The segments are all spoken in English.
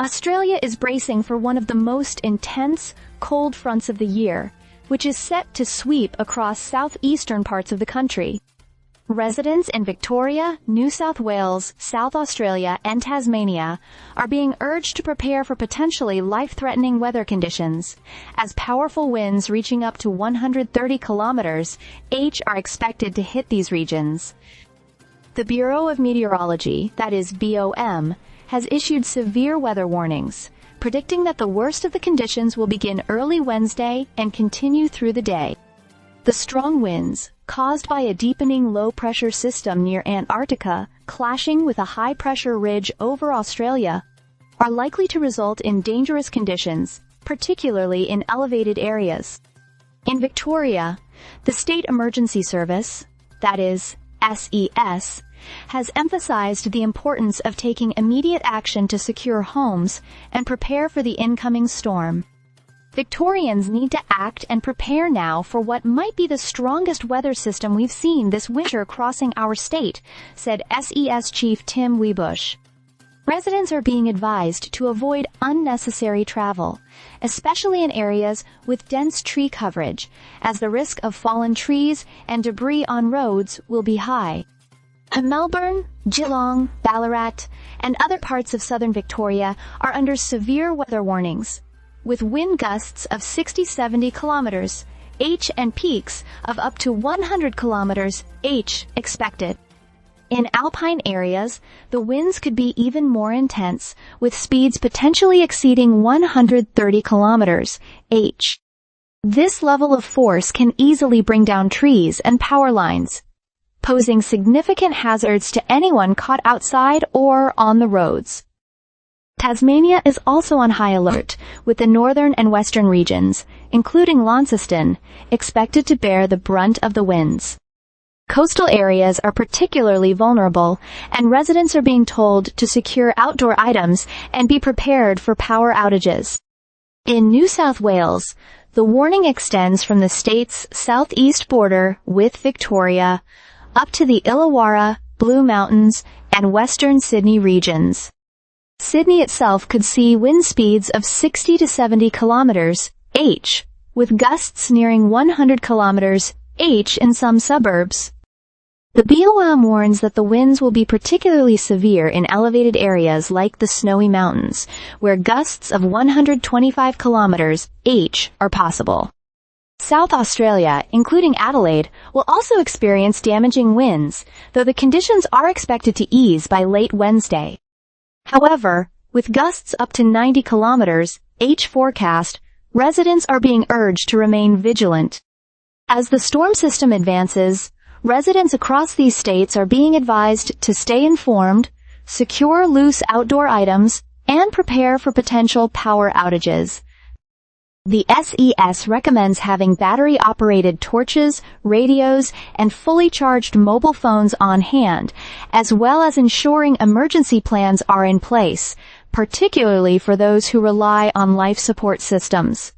Australia is bracing for one of the most intense, cold fronts of the year, which is set to sweep across southeastern parts of the country. Residents in Victoria, New South Wales, South Australia, and Tasmania are being urged to prepare for potentially life-threatening weather conditions, as powerful winds reaching up to 130 km/h are expected to hit these regions. The Bureau of Meteorology, that is BOM, has issued severe weather warnings, predicting that the worst of the conditions will begin early Wednesday and continue through the day. The strong winds, caused by a deepening low-pressure system near Antarctica clashing with a high-pressure ridge over Australia, are likely to result in dangerous conditions, particularly in elevated areas. In Victoria, the State Emergency Service, that is, SES, has emphasized the importance of taking immediate action to secure homes and prepare for the incoming storm. Victorians need to act and prepare now for what might be the strongest weather system we've seen this winter crossing our state, said SES Chief Tim Wiebusch. Residents are being advised to avoid unnecessary travel, especially in areas with dense tree coverage, as the risk of fallen trees and debris on roads will be high. Melbourne, Geelong, Ballarat, and other parts of southern Victoria are under severe weather warnings, with wind gusts of 60-70 km/h and peaks of up to 100 km/h expected. In alpine areas, the winds could be even more intense, with speeds potentially exceeding 130 km/h. This level of force can easily bring down trees and power lines, posing significant hazards to anyone caught outside or on the roads. Tasmania is also on high alert, with the northern and western regions, including Launceston, expected to bear the brunt of the winds. Coastal areas are particularly vulnerable, and residents are being told to secure outdoor items and be prepared for power outages. In New South Wales, the warning extends from the state's southeast border with Victoria up to the Illawarra, Blue Mountains, and western Sydney regions. Sydney itself could see wind speeds of 60 to 70 km/h, with gusts nearing 100 km/h in some suburbs. The BOM warns that the winds will be particularly severe in elevated areas like the Snowy Mountains, where gusts of 125 km/h are possible. South Australia, including Adelaide, will also experience damaging winds, though the conditions are expected to ease by late Wednesday. However, with gusts up to 90 km/h forecast, residents are being urged to remain vigilant. As the storm system advances, residents across these states are being advised to stay informed, secure loose outdoor items, and prepare for potential power outages. The SES recommends having battery-operated torches, radios, and fully charged mobile phones on hand, as well as ensuring emergency plans are in place, particularly for those who rely on life support systems.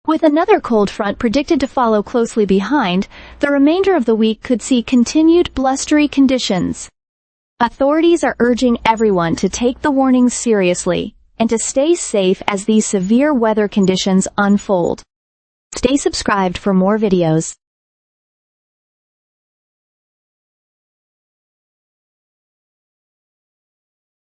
With another cold front predicted to follow closely behind, the remainder of the week could see continued blustery conditions. Authorities are urging everyone to take the warnings seriously and to stay safe as these severe weather conditions unfold. Stay subscribed for more videos.